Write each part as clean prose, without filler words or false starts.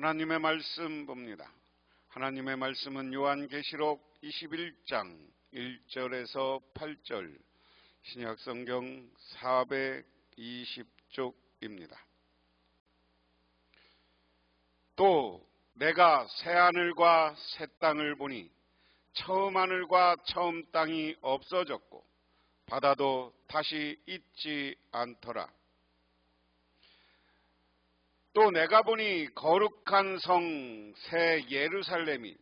하나님의 말씀 봅니다. 하나님의 말씀은 요한계시록 21장 1절에서 8절, 신약성경 420쪽입니다. 또 내가 새하늘과 새 땅을 보니 처음 하늘과 처음 땅이 없어졌고 바다도 다시 있지 않더라. 또 내가 보니 거룩한 성 새 예루살렘이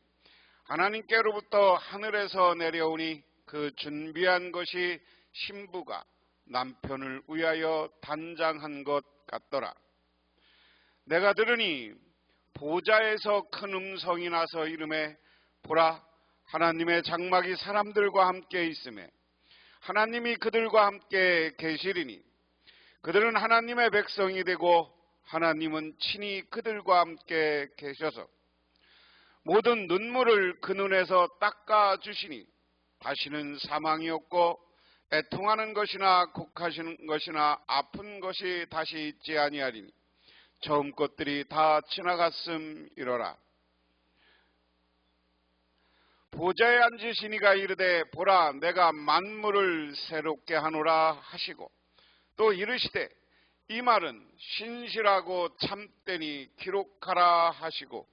하나님께로부터 하늘에서 내려오니 그 준비한 것이 신부가 남편을 위하여 단장한 것 같더라. 내가 들으니 보좌에서 큰 음성이 나서 이르매, 보라, 하나님의 장막이 사람들과 함께 있으매 하나님이 그들과 함께 계시리니 그들은 하나님의 백성이 되고 하나님은 친히 그들과 함께 계셔서 모든 눈물을 그 눈에서 닦아주시니 다시는 사망이 없고 애통하는 것이나 곡하시는 것이나 아픈 것이 다시 있지 아니하리니 처음 것들이 다 지나갔음이로라. 보좌에 앉으시니가 이르되, 보라, 내가 만물을 새롭게 하노라 하시고 또 이르시되, 이 말은 신실하고 참되니 기록하라 하시고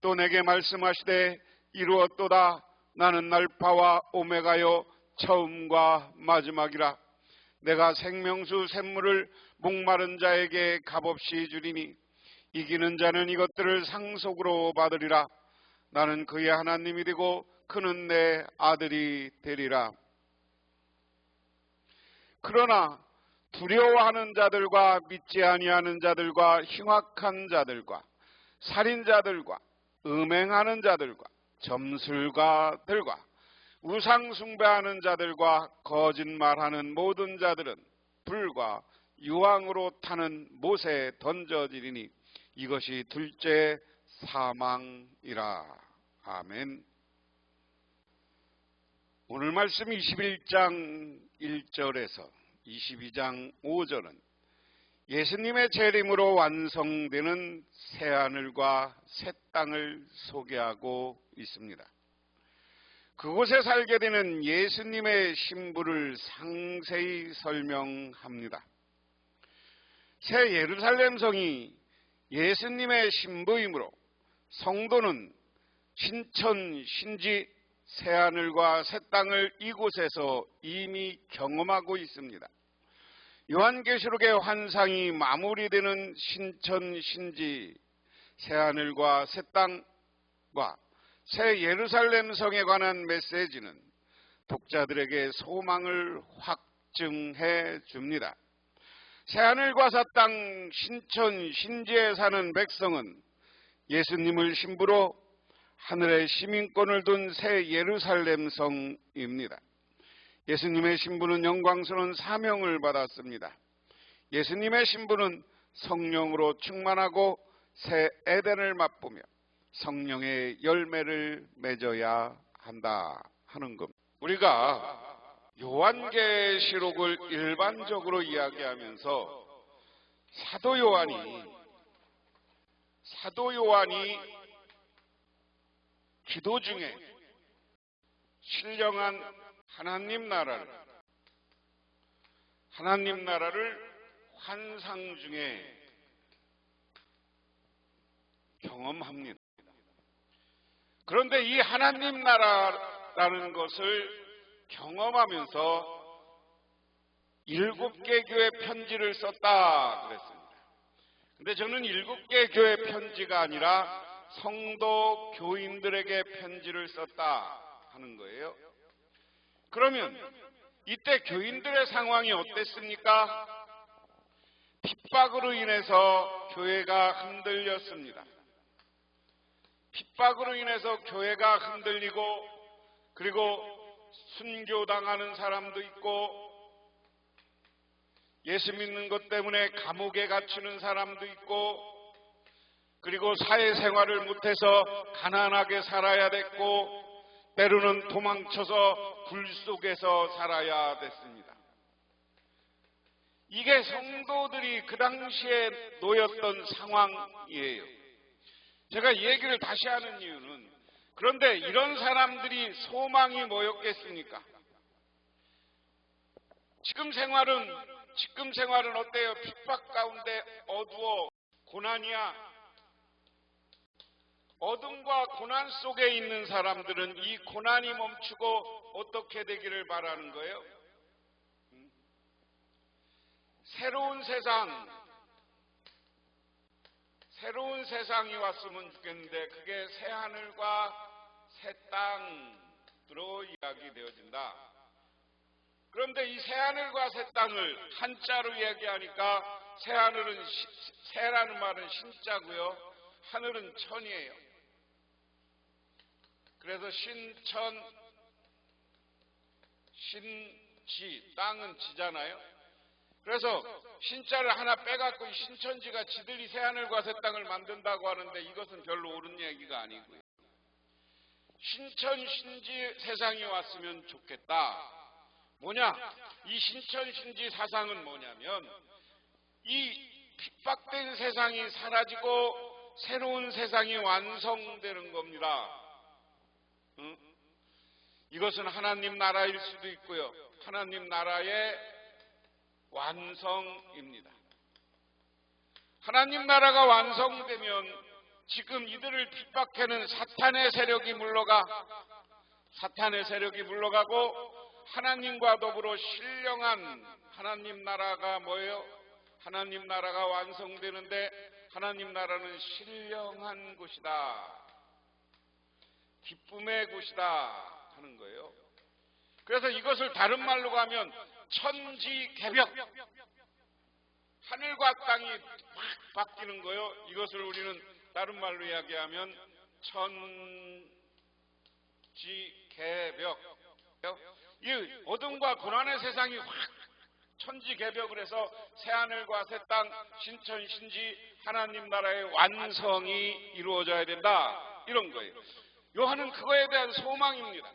또 내게 말씀하시되, 이루었도다. 나는 알파와 오메가요 처음과 마지막이라. 내가 생명수 샘물을 목마른 자에게 값없이 주리니 이기는 자는 이것들을 상속으로 받으리라. 나는 그의 하나님이 되고 그는 내 아들이 되리라. 그러나 두려워하는 자들과 믿지 아니하는 자들과 흉악한 자들과 살인자들과 음행하는 자들과 점술가들과 우상 숭배하는 자들과 거짓말하는 모든 자들은 불과 유황으로 타는 못에 던져지리니 이것이 둘째 사망이라. 아멘. 오늘 말씀 21장 1절에서 22장 5절은 예수님의 재림으로 완성되는 새하늘과 새 땅을 소개하고 있습니다. 그곳에 살게 되는 예수님의 신부를 상세히 설명합니다. 새 예루살렘 성이 예수님의 신부이므로 성도는 신천 신지 새하늘과 새 땅을 이곳에서 이미 경험하고 있습니다. 요한계시록의 환상이 마무리되는 신천 신지 새하늘과 새 땅과 새 예루살렘 성에 관한 메시지는 독자들에게 소망을 확증해 줍니다. 새하늘과 새 땅 신천 신지에 사는 백성은 예수님을 신부로 하늘의 시민권을 둔 새 예루살렘 성입니다. 예수님의 신부는 영광스러운 사명을 받았습니다. 예수님의 신부는 성령으로 충만하고 새 에덴을 맛보며 성령의 열매를 맺어야 한다 하는 겁니다. 우리가 요한계시록을 일반적으로 이야기하면서 사도 요한이 기도 중에 신령한 하나님 나라를 환상 중에 경험합니다. 그런데 이 하나님 나라라는 것을 경험하면서 7개 교회 편지를 썼다 그랬습니다. 근데 저는 7개 교회 편지가 아니라 성도 교인들에게 편지를 썼다 하는 거예요. 그러면 이때 교인들의 상황이 어땠습니까? 핍박으로 인해서 교회가 흔들렸습니다. 핍박으로 인해서 교회가 흔들리고 그리고 순교당하는 사람도 있고 예수 믿는 것 때문에 감옥에 갇히는 사람도 있고 그리고 사회생활을 못해서 가난하게 살아야 됐고 때로는 도망쳐서 불 속에서 살아야 됐습니다. 이게 성도들이 그 당시에 놓였던 상황이에요. 제가 이 얘기를 다시 하는 이유는, 그런데 이런 사람들이 소망이 뭐였겠습니까? 지금 생활은 어때요? 핍박 가운데 어두워. 고난이야. 어둠과 고난 속에 있는 사람들은 이 고난이 멈추고 어떻게 되기를 바라는 거예요? 새로운 세상이 왔으면 좋겠는데, 그게 새 하늘과 새 땅으로 이야기되어진다. 그런데 이 새 하늘과 새 땅을 한자로 이야기하니까, 새 하늘은 새라는 말은 신자고요, 하늘은 천이에요. 그래서 신천, 신지, 땅은 지잖아요. 그래서 신자를 하나 빼갖고 이 신천지가 지들이 새하늘과 새 땅을 만든다고 하는데, 이것은 별로 옳은 얘기가 아니고요. 신천, 신지 세상이 왔으면 좋겠다. 뭐냐? 이 신천, 신지 사상은 뭐냐면, 이 핍박된 세상이 사라지고 새로운 세상이 완성되는 겁니다. 이것은 하나님 나라일 수도 있고요, 하나님 나라의 완성입니다. 하나님 나라가 완성되면 지금 이들을 핍박하는 사탄의 세력이 물러가고, 하나님과 더불어 신령한 하나님 나라가 뭐예요? 하나님 나라가 완성되는데, 하나님 나라는 신령한 곳이다, 기쁨의 곳이다 하는 거예요. 그래서 이것을 다른 말로 가면 천지개벽, 하늘과 땅이 확 바뀌는 거예요. 이것을 우리는 다른 말로 이야기하면 천지개벽. 이 어둠과 고난의 세상이 확 천지개벽을 해서 새하늘과 새 땅, 신천, 신지, 하나님 나라의 완성이 이루어져야 된다, 이런 거예요. 요한은 그거에 대한 소망입니다.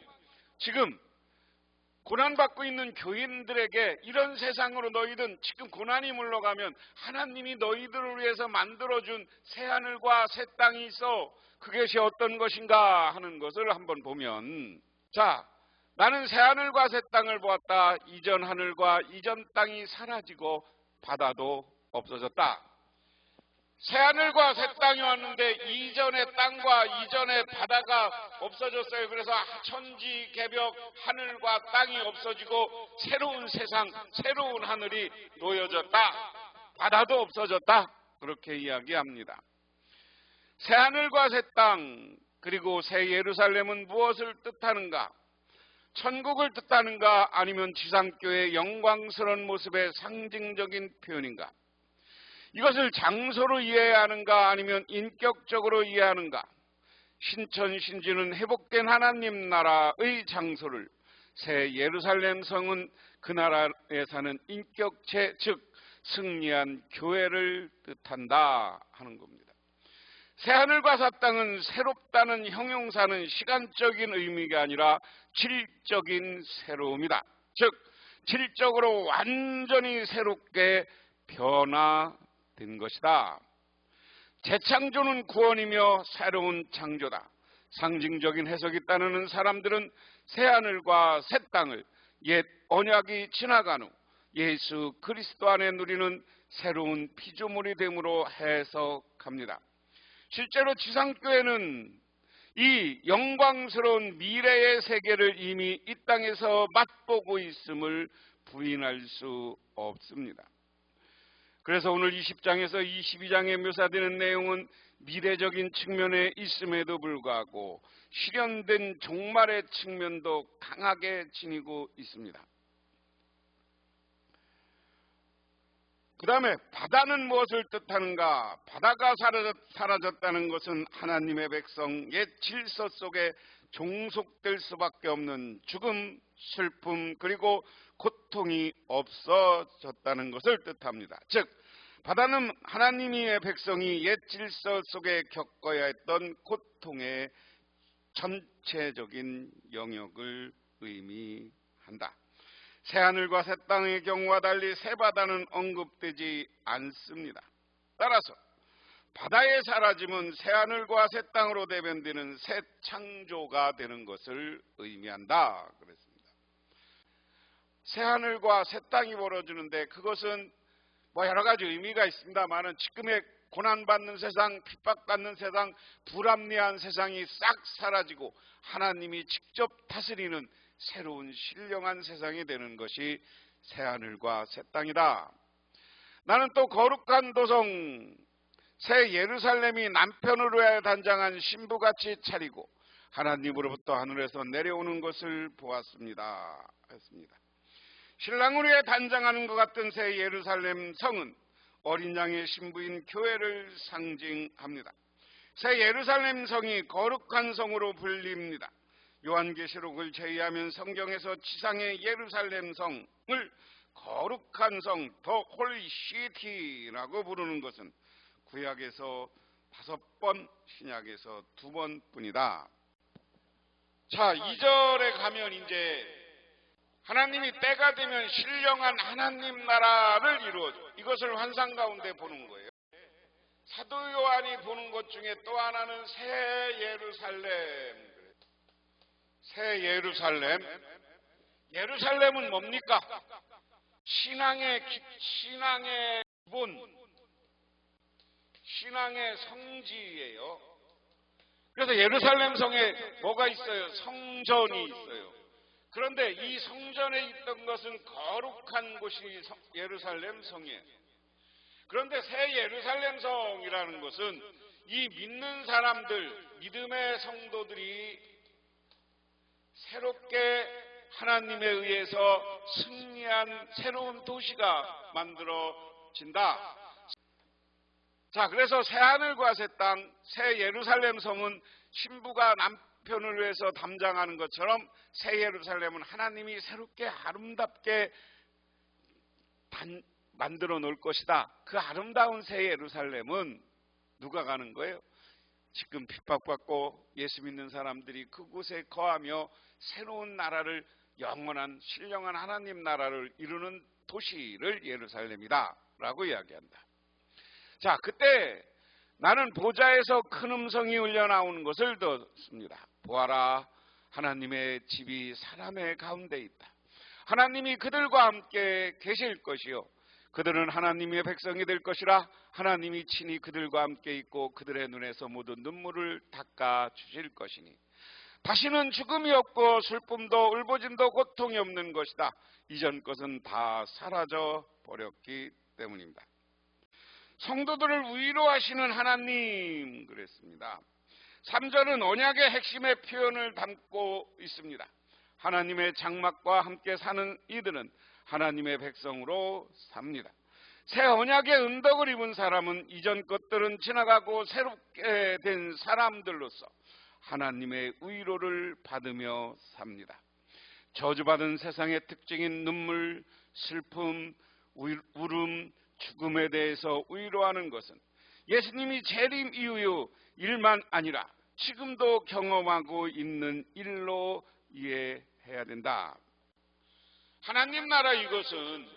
지금 고난받고 있는 교인들에게 이런 세상으로 너희는 지금 고난이 물러가면 하나님이 너희들을 위해서 만들어준 새하늘과 새 땅이 있어. 그것이 어떤 것인가 하는 것을 한번 보면, 자, 나는 새하늘과 새 땅을 보았다. 이전 하늘과 이전 땅이 사라지고 바다도 없어졌다. 새하늘과 새 땅이 왔는데 이전의 땅과 이전의 바다가 없어졌어요. 그래서 천지개벽, 하늘과 땅이 없어지고 새로운 세상, 새로운 하늘이 놓여졌다. 바다도 없어졌다. 그렇게 이야기합니다. 새하늘과 새 땅, 그리고 새 예루살렘은 무엇을 뜻하는가? 천국을 뜻하는가? 아니면 지상교회의 영광스러운 모습의 상징적인 표현인가? 이것을 장소로 이해해야 하는가? 아니면 인격적으로 이해하는가? 신천, 신지는 회복된 하나님 나라의 장소를, 새 예루살렘 성은 그 나라에 사는 인격체, 즉 승리한 교회를 뜻한다 하는 겁니다. 새하늘과 새 땅은 새롭다는 형용사는 시간적인 의미가 아니라 질적인 새로움이다. 즉 질적으로 완전히 새롭게 변화된 것이다. 재창조는 구원이며 새로운 창조다. 상징적인 해석이 따르는 사람들은 새하늘과 새 땅을 옛 언약이 지나간 후 예수 그리스도 안에 누리는 새로운 피조물이 됨으로 해석합니다. 실제로 지상교회는 이 영광스러운 미래의 세계를 이미 이 땅에서 맛보고 있음을 부인할 수 없습니다. 그래서 오늘 20장에서 22장에 묘사되는 내용은 미래적인 측면에 있음에도 불구하고 실현된 종말의 측면도 강하게 지니고 있습니다. 그 다음에 바다는 무엇을 뜻하는가? 바다가 사라졌다는 것은 하나님의 백성 옛 질서 속에 종속될 수밖에 없는 죽음, 슬픔, 그리고 고통이 없어졌다는 것을 뜻합니다. 즉 바다는 하나님의 백성이 옛 질서 속에 겪어야 했던 고통의 전체적인 영역을 의미한다. 새하늘과 새 땅의 경우와 달리 새바다는 언급되지 않습니다. 따라서 바다의 사라짐은 새하늘과 새 땅으로 대변되는 새 창조가 되는 것을 의미한다 그랬습니다. 새하늘과 새 땅이 벌어지는데 그것은 여러 가지 의미가 있습니다만은 지금의 고난받는 세상, 핍박받는 세상, 불합리한 세상이 싹 사라지고 하나님이 직접 다스리는 새로운 신령한 세상이 되는 것이 새하늘과 새 땅이다. 나는 또 거룩한 도성 새 예루살렘이 남편으로 단장한 신부같이 차리고 하나님으로부터 하늘에서 내려오는 것을 보았습니다 했습니다. 신랑을 위해 단장하는 것 같은 새 예루살렘 성은 어린 양의 신부인 교회를 상징합니다. 새 예루살렘 성이 거룩한 성으로 불립니다. 요한계시록을 제외하면 성경에서 지상의 예루살렘 성을 거룩한 성, 더 홀리 시티라고 부르는 것은 구약에서 5번, 신약에서 2번뿐이다. 자, 2절에 가면 이제 하나님이 때가 되면 신령한 하나님 나라를 이루어줘. 이것을 환상 가운데 보는 거예요. 사도 요한이 보는 것 중에 또 하나는 새 예루살렘. 새 예루살렘. 예루살렘은 뭡니까? 신앙의 기본, 신앙의 성지예요. 그래서 예루살렘 성에 뭐가 있어요? 성전이 있어요. 그런데 이 성전에 있던 것은 거룩한 곳이 예루살렘 성이에요. 그런데 새 예루살렘 성이라는 것은 이 믿는 사람들, 믿음의 성도들이 새롭게 하나님에 의해서 승리한 새로운 도시가 만들어진다. 자, 그래서 새하늘과 새 땅, 새 예루살렘 성은 신부가 남편을 위해서 담장하는 것처럼 새 예루살렘은 하나님이 새롭게 아름답게 만들어 놓을 것이다. 그 아름다운 새 예루살렘은 누가 가는 거예요? 지금 핍박받고 예수 믿는 사람들이 그곳에 거하며 새로운 나라를, 영원한 신령한 하나님 나라를 이루는 도시를 예루살렘이다 라고 이야기한다. 자, 그때 나는 보좌에서 큰 음성이 울려나오는 것을 듣습니다. 보아라, 하나님의 집이 사람의 가운데 있다. 하나님이 그들과 함께 계실 것이요, 그들은 하나님의 백성이 될 것이라. 하나님이 친히 그들과 함께 있고 그들의 눈에서 모든 눈물을 닦아 주실 것이니 다시는 죽음이 없고 슬픔도 울부짖도 고통이 없는 것이다. 이전 것은 다 사라져 버렸기 때문입니다. 성도들을 위로하시는 하나님 그랬습니다. 3절은 언약의 핵심의 표현을 담고 있습니다. 하나님의 장막과 함께 사는 이들은 하나님의 백성으로 삽니다. 새 언약의 은덕을 입은 사람은 이전 것들은 지나가고 새롭게 된 사람들로서 하나님의 위로를 받으며 삽니다. 저주받은 세상의 특징인 눈물, 슬픔, 울음, 죽음에 대해서 위로하는 것은 예수님이 재림 이후의 일만 아니라 지금도 경험하고 있는 일로 이해해야 된다. 하나님 나라 이것은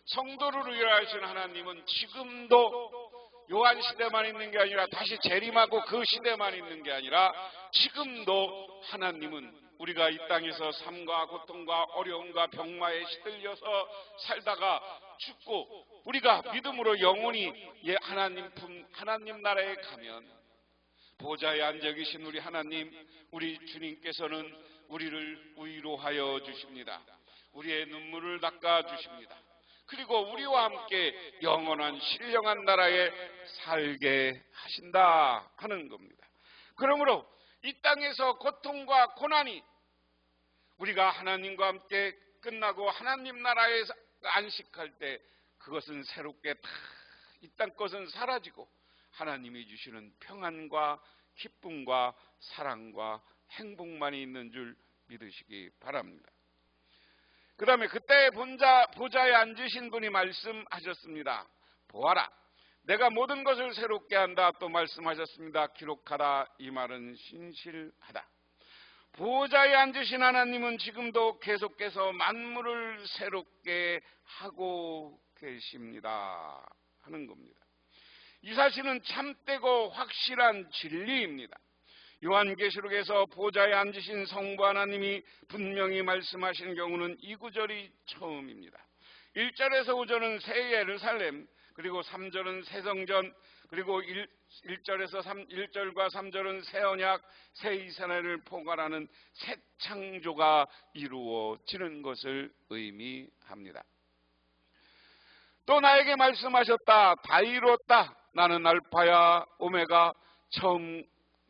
성도를 위하시는 하나님은 지금도 요한 시대만 있는 게 아니라 다시 재림하고 그 시대만 있는 게 아니라 지금도 하나님은 우리가 이 땅에서 삶과 고통과 어려움과 병마에 시들려서 살다가 죽고 우리가 믿음으로 영원히 하나님 나라에 가면 보좌에 앉아 계신 우리 하나님, 우리 주님께서는 우리를 위로하여 주십니다. 우리의 눈물을 닦아 주십니다. 그리고 우리와 함께 영원한 신령한 나라에 살게 하신다 하는 겁니다. 그러므로 이 땅에서 고통과 고난이 우리가 하나님과 함께 끝나고 하나님 나라에 안식할 때 그것은 새롭게 다 이 땅 것은 사라지고 하나님이 주시는 평안과 기쁨과 사랑과 행복만이 있는 줄 믿으시기 바랍니다. 그 다음에 그때 보좌에 앉으신 분이 말씀하셨습니다. 보아라, 내가 모든 것을 새롭게 한다. 또 말씀하셨습니다. 기록하다. 이 말은 신실하다. 보좌에 앉으신 하나님은 지금도 계속해서 만물을 새롭게 하고 계십니다 하는 겁니다. 이 사실은 참되고 확실한 진리입니다. 요한계시록에서 보좌에 앉으신 성부 하나님이 분명히 말씀하신 경우는 이 구절이 처음입니다. 1절에서 5절은 새 예루살렘, 그리고 3절은 새 성전, 그리고 1절과 3절은 새 언약, 새 이스라엘을 포괄하는 새 창조가 이루어지는 것을 의미합니다. 또 나에게 말씀하셨다. 다 이루었다. 나는 알파야 오메가,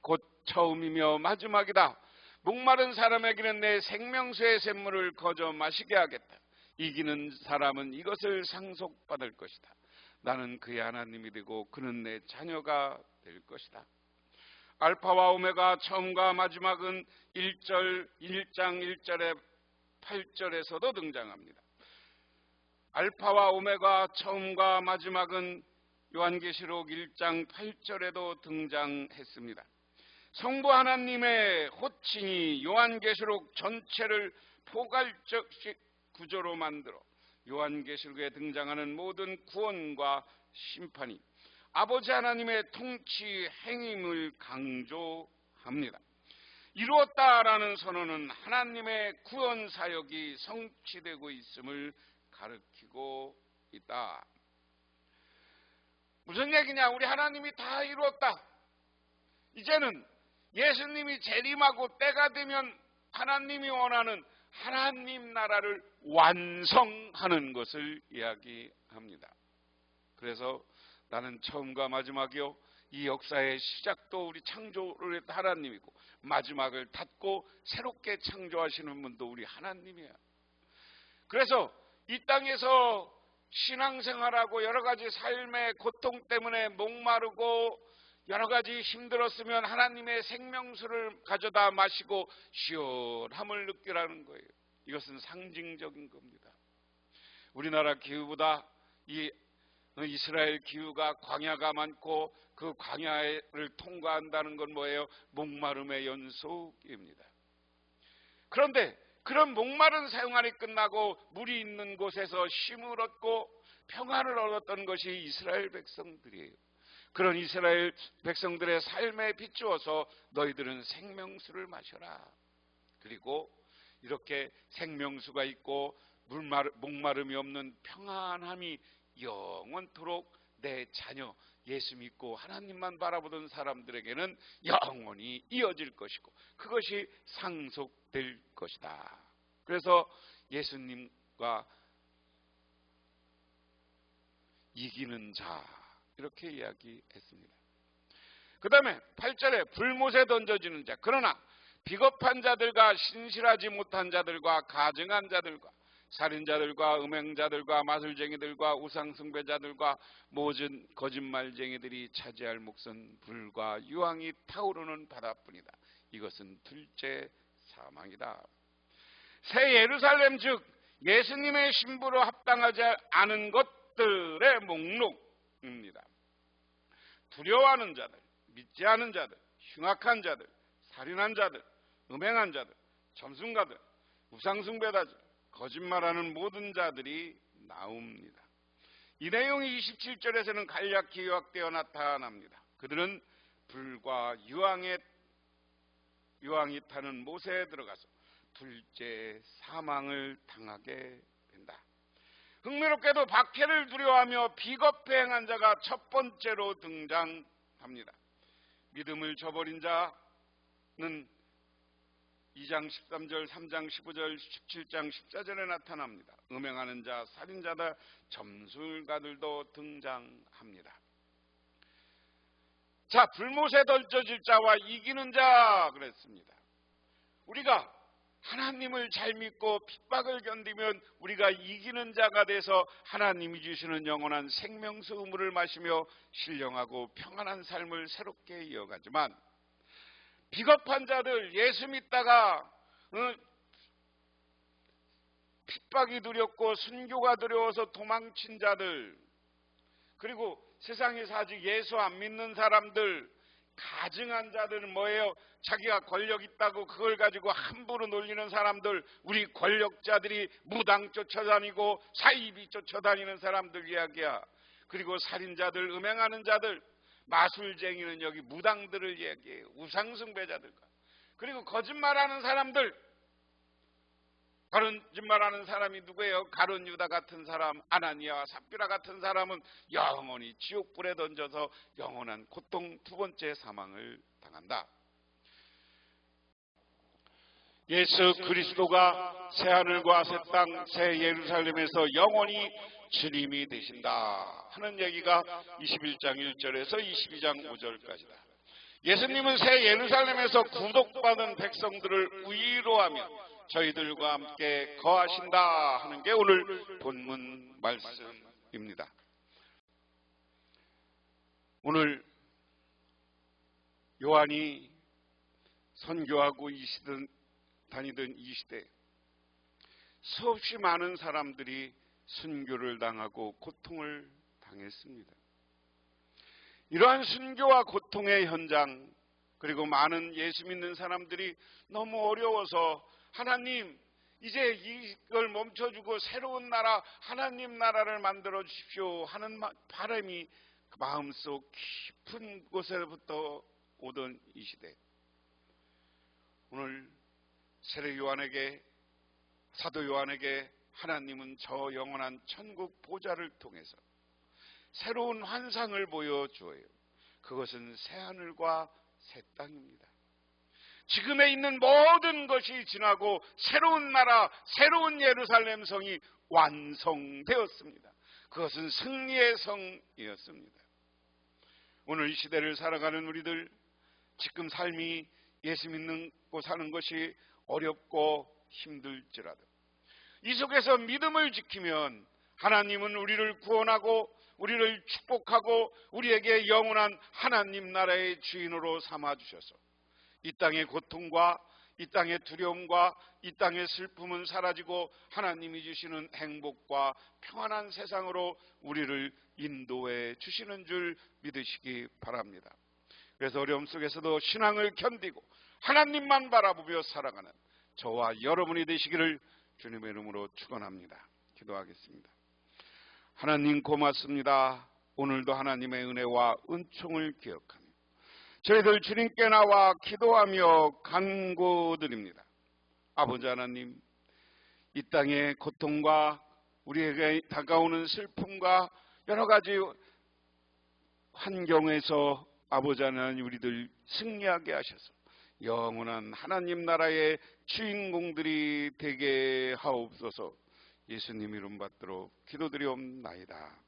곧 처음이며 마지막이다. 목마른 사람에게는 내 생명수의 샘물을 거저 마시게 하겠다. 이기는 사람은 이것을 상속받을 것이다. 나는 그의 하나님이 되고 그는 내 자녀가 될 것이다. 알파와 오메가, 처음과 마지막은 1장 1절에 8절에서도 등장합니다. 알파와 오메가, 처음과 마지막은 요한계시록 1장 8절에도 등장했습니다. 성부 하나님의 호칭이 요한계시록 전체를 포괄적 구조로 만들어 요한계시록에 등장하는 모든 구원과 심판이 아버지 하나님의 통치 행임을 강조합니다. 이루었다라는 선언은 하나님의 구원 사역이 성취되고 있음을 가르치고 있다. 무슨 얘기냐? 우리 하나님이 다 이루었다. 이제는 예수님이 재림하고 때가 되면 하나님이 원하는 하나님 나라를 완성하는 것을 이야기합니다. 그래서 나는 처음과 마지막이요, 이 역사의 시작도 우리 창조를 했던 하나님이고 마지막을 닫고 새롭게 창조하시는 분도 우리 하나님이야. 그래서 이 땅에서 신앙생활하고 여러 가지 삶의 고통 때문에 목마르고 여러 가지 힘들었으면 하나님의 생명수를 가져다 마시고 시원함을 느끼라는 거예요. 이것은 상징적인 겁니다. 우리나라 기후보다 이 이스라엘 기후가 광야가 많고 그 광야를 통과한다는 건 뭐예요? 목마름의 연속입니다. 그런데 그런 목마른 생활이 끝나고 물이 있는 곳에서 쉼을 얻고 평안을 얻었던 것이 이스라엘 백성들이에요. 그런 이스라엘 백성들의 삶에 비추어서 너희들은 생명수를 마셔라. 그리고 이렇게 생명수가 있고 목마름이 없는 평안함이 영원토록 내 자녀 예수 믿고 하나님만 바라보던 사람들에게는 영원히 이어질 것이고 그것이 상속될 것이다. 그래서 예수님과 이기는 자 이렇게 이야기했습니다. 그 다음에 8절에 불못에 던져지는 자, 그러나 비겁한 자들과 신실하지 못한 자들과 가증한 자들과 살인자들과 음행자들과 마술쟁이들과 우상숭배자들과 모든 거짓말쟁이들이 차지할 몫은 불과 유황이 타오르는 바다뿐이다. 이것은 둘째 사망이다. 새 예루살렘 즉 예수님의 신부로 합당하지 않은 것들의 목록입니다. 두려워하는 자들, 믿지 않은 자들, 흉악한 자들, 살인한 자들, 음행한 자들, 점순가들, 우상숭배자들, 거짓말하는 모든 자들이 나옵니다. 이 내용이 27절에서는 간략히 요약되어 나타납니다. 그들은 불과 유황이 타는 못에 들어가서 둘째 사망을 당하게 된다. 흥미롭게도 박해를 두려워하며 비겁해 행한 자가 첫 번째로 등장합니다. 믿음을 저버린 자는 2장 13절, 3장 15절, 17장 14절에 나타납니다. 음행하는 자, 살인자다, 점술가들도 등장합니다. 자, 불못에 던져질 자와 이기는 자 그랬습니다. 우리가 하나님을 잘 믿고 핍박을 견디면 우리가 이기는 자가 돼서 하나님이 주시는 영원한 생명수 우물을 마시며 신령하고 평안한 삶을 새롭게 이어가지만 비겁한 자들, 예수 믿다가 핍박이 두렵고 순교가 두려워서 도망친 자들, 그리고 세상에서 아직 예수 안 믿는 사람들, 가증한 자들은 뭐예요? 자기가 권력 있다고 그걸 가지고 함부로 놀리는 사람들, 우리 권력자들이 무당 쫓아다니고 사이비 쫓아다니는 사람들 이야기야. 그리고 살인자들, 음행하는 자들, 마술쟁이는 여기 무당들을 얘기해요. 우상숭배자들과. 그리고 거짓말하는 사람들. 거짓말하는 사람이 누구예요? 가룟 유다 같은 사람, 아나니아와 삽비라 같은 사람은 영원히 지옥불에 던져서 영원한 고통, 두 번째 사망을 당한다. 예수 그리스도가 새하늘과 새 땅, 새 예루살렘에서 영원히 주님이 되신다 하는 얘기가 21장 1절에서 22장 5절까지다. 예수님은 새 예루살렘에서 구속받은 백성들을 위로하며 저희들과 함께 거하신다 하는 게 오늘 본문 말씀입니다. 오늘 요한이 선교하고 다니던 이 시대에 수없이 많은 사람들이 순교를 당하고 고통을 당했습니다. 이러한 순교와 고통의 현장, 그리고 많은 예수 믿는 사람들이 너무 어려워서 하나님 이제 이걸 멈춰주고 새로운 나라, 하나님 나라를 만들어 주십시오 하는 바람이 마음속 깊은 곳에부터 오던 이 시대, 오늘 세례 요한에게, 사도 요한에게 하나님은 저 영원한 천국 보좌를 통해서 새로운 환상을 보여주어요. 그것은 새하늘과 새 땅입니다. 지금에 있는 모든 것이 지나고 새로운 나라, 새로운 예루살렘 성이 완성되었습니다. 그것은 승리의 성이었습니다. 오늘 이 시대를 살아가는 우리들, 지금 삶이 예수 믿고 사는 것이 어렵고 힘들지라도 이 속에서 믿음을 지키면 하나님은 우리를 구원하고 우리를 축복하고 우리에게 영원한 하나님 나라의 주인으로 삼아주셔서 이 땅의 고통과 이 땅의 두려움과 이 땅의 슬픔은 사라지고 하나님이 주시는 행복과 평안한 세상으로 우리를 인도해 주시는 줄 믿으시기 바랍니다. 그래서 어려움 속에서도 신앙을 견디고 하나님만 바라보며 살아가는 저와 여러분이 되시기를 주님의 이름으로 축원합니다. 기도하겠습니다. 하나님 고맙습니다. 오늘도 하나님의 은혜와 은총을 기억하며 저희들 주님께 나와 기도하며 간구드립니다. 아버지 하나님, 이 땅의 고통과 우리에게 다가오는 슬픔과 여러 가지 환경에서 아버지 하나님 우리들 승리하게 하셔서 영원한 하나님 나라의 주인공들이 되게 하옵소서. 예수님 이름 받들어 기도드리옵나이다.